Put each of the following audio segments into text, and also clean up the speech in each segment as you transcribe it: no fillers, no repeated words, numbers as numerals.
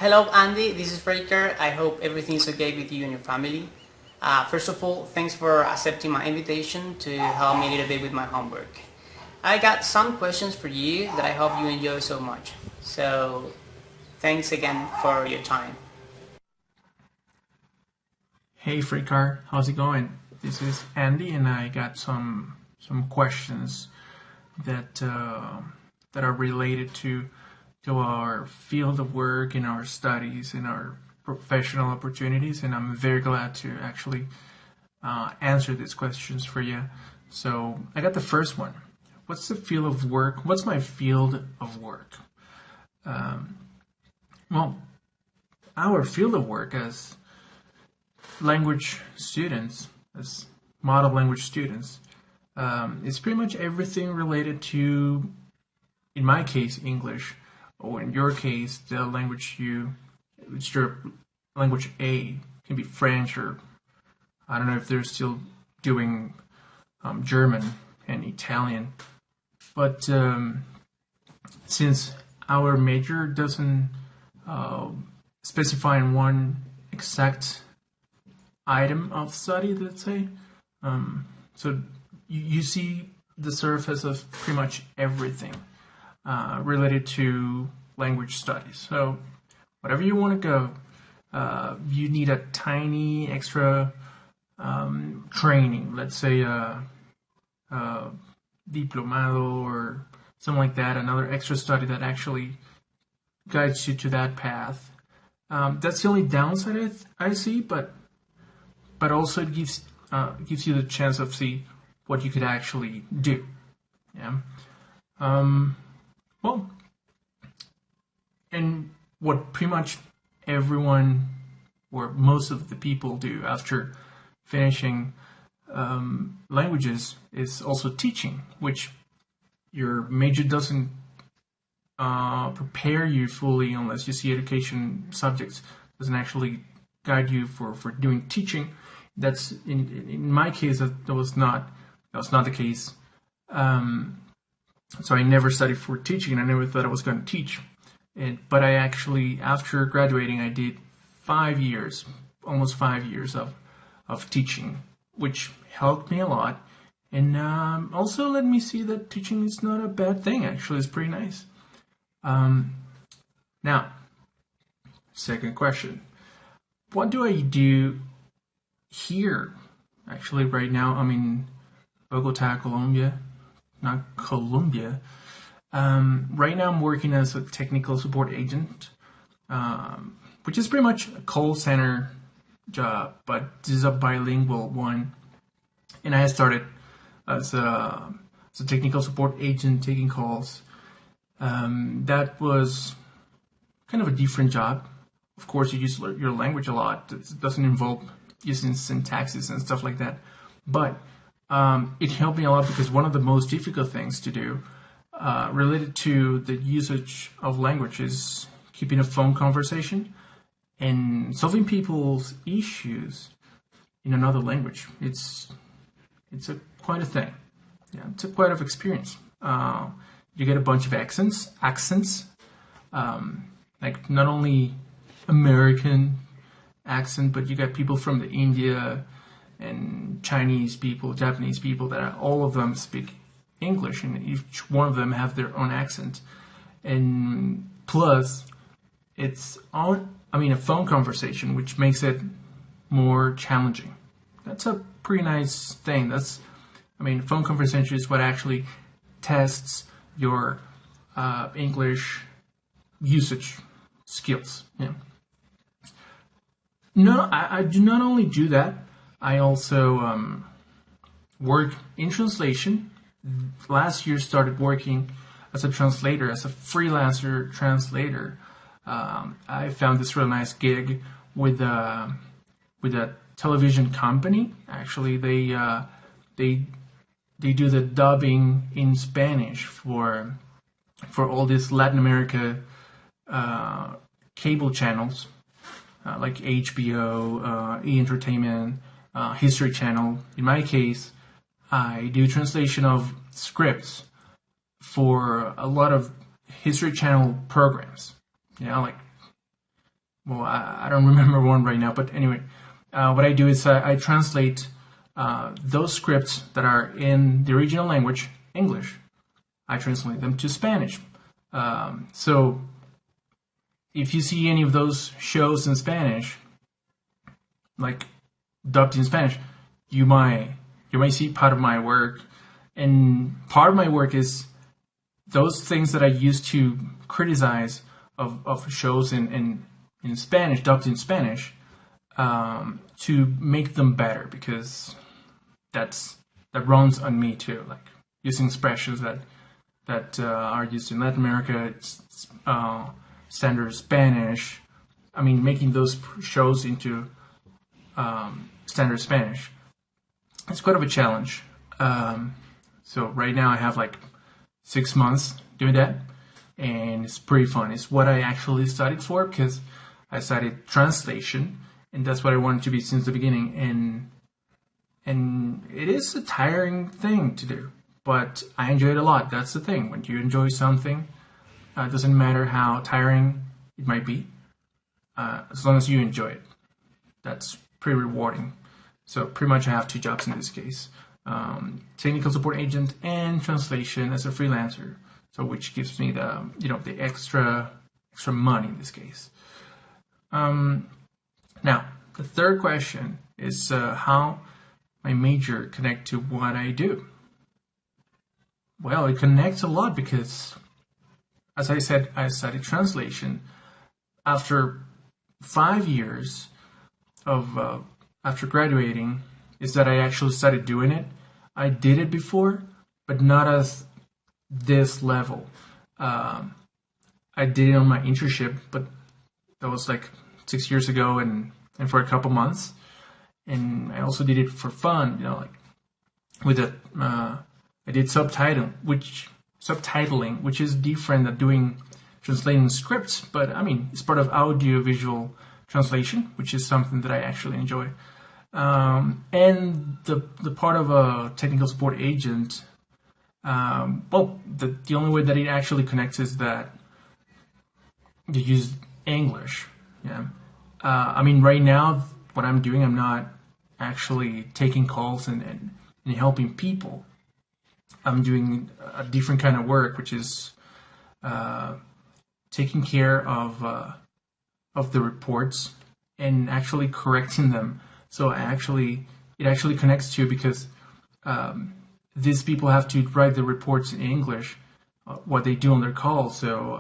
Hello, Andy. This is frei. I hope everything's okay with you and your family. First of all, thanks for accepting my invitation to help me a little bit with my homework. I got some questions for you that I hope you enjoy so much. So, thanks again for your time. Hey Frikar, how's it going? This is Andy, and I got some questions that are related to our field of work and our studies and our professional opportunities, and I'm very glad to actually answer these questions for you. So I got the first one. What's the field of work? What's my field of work? Well, our field of work as language students, as model language students, it's pretty much everything related to, in my case, English, or in your case, the language it's your language A, can be French, or I don't know if they're still doing German and Italian. But since our major doesn't specify in one exact item of study, let's say. So you see the surface of pretty much everything related to language studies. So whatever you want to go, you need a tiny extra training, let's say diplomado or something like that, another extra study that actually guides you to that path. That's the only downside I see, but also it gives you the chance of see what you could actually do. Yeah. Well, and what pretty much everyone or most of the people do after finishing languages is also teaching, which your major doesn't prepare you fully unless you see education subjects, doesn't actually guide you for doing teaching. That's in my case that was not the case. So I never studied for teaching, and I never thought I was going to teach. But I actually, after graduating, I did 5 years, almost 5 years of teaching, which helped me a lot, and also let me see that teaching is not a bad thing. Actually, it's pretty nice. Now, second question: what do I do here? Actually, right now I'm in Bogota, Colombia, not Colombia. Right now I'm working as a technical support agent, which is pretty much a call center job, but this is a bilingual one. And I started as a technical support agent taking calls. That was kind of a different job. Of course, you use your language a lot. It doesn't involve using syntaxes and stuff like that. But it helped me a lot because one of the most difficult things to do related to the usage of language is keeping a phone conversation and solving people's issues in another language. It's quite a thing. Yeah, it's a quite of experience. You get a bunch of accents, like not only American accent, but you got people from the India and Chinese people, Japanese people that all of them speak English, and each one of them have their own accent. And plus, it's a phone conversation, which makes it more challenging. That's a pretty nice thing. Phone conversation is what actually tests your English usage skills. Yeah. No, I do not only do that. I also work in translation. Last year started working as a translator, as a freelancer translator. I found this real nice gig with a television company. Actually, they do the dubbing in Spanish for all these Latin America cable channels like HBO, E Entertainment, History Channel. In my case, I do translation of scripts for a lot of History Channel programs. Like well, I don't remember one right now, but anyway, what I do is I translate those scripts that are in the original language, English. I translate them to Spanish. So if you see any of those shows in Spanish, like dubbed in Spanish, you might see part of my work, and part of my work is those things that I used to criticize of shows in Spanish, dubbed in Spanish, to make them better, because that runs on me too. Like using expressions that are used in Latin America, standard Spanish. I mean, making those shows into standard Spanish. It's quite of a challenge. So right now I have like 6 months doing that, and it's pretty fun. It's what I actually studied for, because I studied translation, and that's what I wanted to be since the beginning. And it is a tiring thing to do, but I enjoy it a lot. That's the thing. When you enjoy something, it doesn't matter how tiring it might be, as long as you enjoy it. That's pretty rewarding. So pretty much I have 2 jobs in this case. Technical support agent and translation as a freelancer. So which gives me the extra money in this case. Now, the third question is how my major connect to what I do. Well, it connects a lot because, as I said, I studied translation. After 5 years of after graduating, is that I actually started doing it. I did it before, but not as this level. I did it on my internship, but that was like 6 years ago, and for a couple months. And I also did it for fun, like with it. I did subtitling, which is different than doing translating scripts, but I mean, it's part of audio-visual translation, which is something that I actually enjoy. And the part of a technical support agent, the only way that it actually connects is that you use English. Yeah. I mean, right now, what I'm doing, I'm not actually taking calls and helping people. I'm doing a different kind of work, which is taking care of the reports and actually correcting them. So it actually connects to, because these people have to write the reports in English, what they do on their calls. So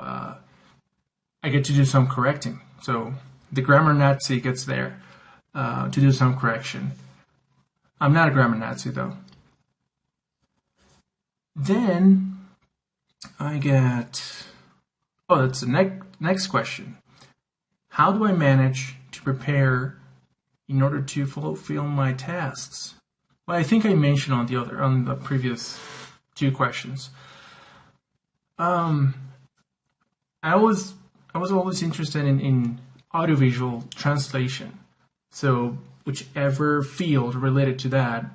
I get to do some correcting. So the grammar Nazi gets there to do some correction. I'm not a grammar Nazi though. Then I get, that's the next question. How do I manage to prepare in order to fulfill my tasks? Well, I think I mentioned on the previous 2 questions. I was always interested in audiovisual translation. So whichever field related to that,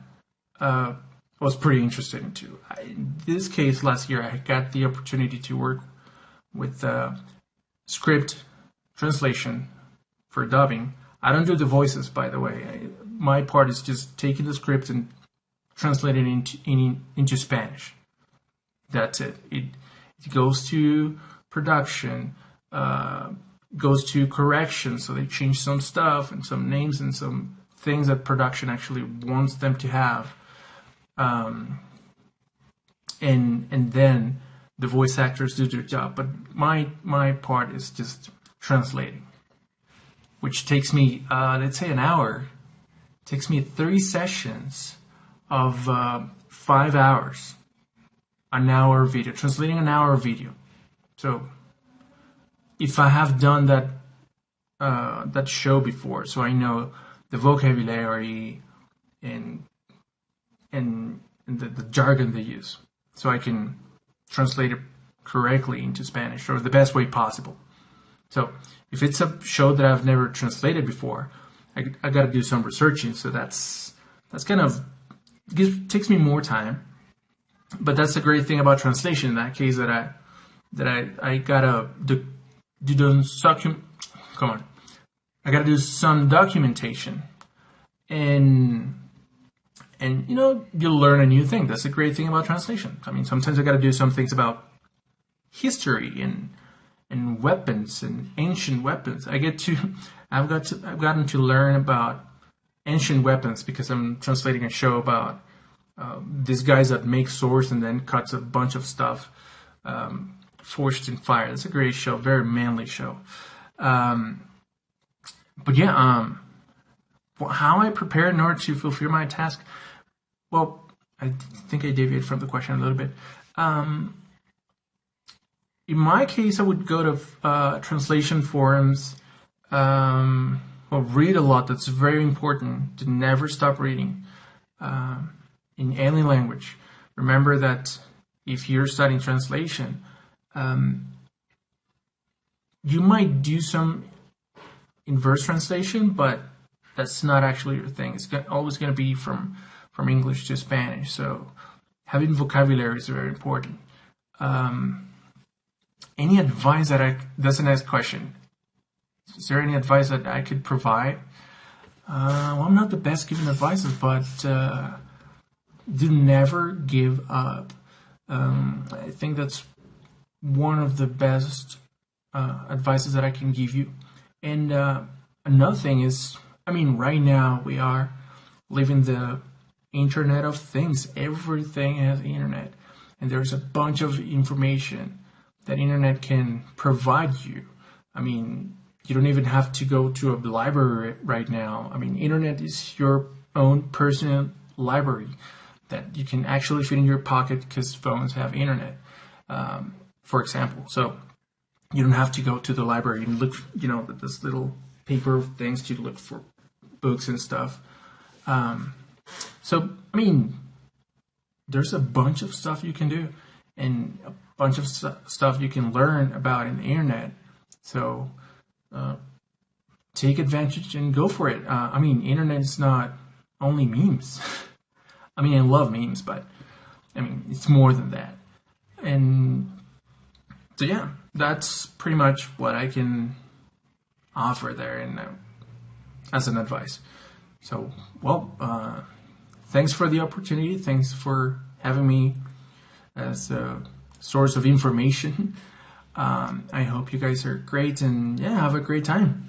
I was pretty interested into. In this case, last year, I got the opportunity to work with script translation for dubbing. I don't do the voices, by the way. My part is just taking the script and translating it into Spanish. That's it. It goes to production, goes to correction, so they change some stuff and some names and some things that production actually wants them to have. And then the voice actors do their job. But my part is just translating, which takes me, let's say, an hour. It takes me 3 sessions of 5 hours. An hour video, translating an hour video. So if I have done that show before, so I know the vocabulary and the jargon they use, so I can translate it correctly into Spanish, or the best way possible. So if it's a show that I've never translated before, I got to do some researching. So that's kind of takes me more time. But that's the great thing about translation in that case, that I gotta do I got to do some documentation, and you know, you learn a new thing. That's a great thing about translation. I mean, sometimes I got to do some things about history and weapons and ancient weapons. I've gotten to learn about ancient weapons because I'm translating a show about these guys that make swords and then cuts a bunch of stuff forged in fire. It's a great show, very manly show. But yeah, how I prepare in order to fulfill my task. Well, I think I deviated from the question a little bit. In my case, I would go to translation forums. Read a lot. That's very important. To never stop reading in any language. Remember that if you're studying translation, you might do some inverse translation, but that's not actually your thing. It's always going to be from English to Spanish. So having vocabulary is very important. Any advice that's a nice question. Is there any advice that I could provide? Well, I'm not the best giving advices, but do never give up. I think that's one of the best advices that I can give you. And another thing is, I mean, right now we are living the Internet of Things. Everything has internet, and there's a bunch of information that internet can provide you. I mean, you don't even have to go to a library right now. I mean, internet is your own personal library that you can actually fit in your pocket because phones have internet, for example. So you don't have to go to the library and look, you know, this little paper things to look for books and stuff. So, I mean, there's a bunch of stuff you can do and a bunch of stuff you can learn about in the internet. So take advantage and go for it. I mean, internet is not only memes. I mean, I love memes, but I mean, it's more than that. And so, yeah, that's pretty much what I can offer there and as an advice. So, well, thanks for the opportunity. Thanks for having me as a source of information. I hope you guys are great and yeah, have a great time.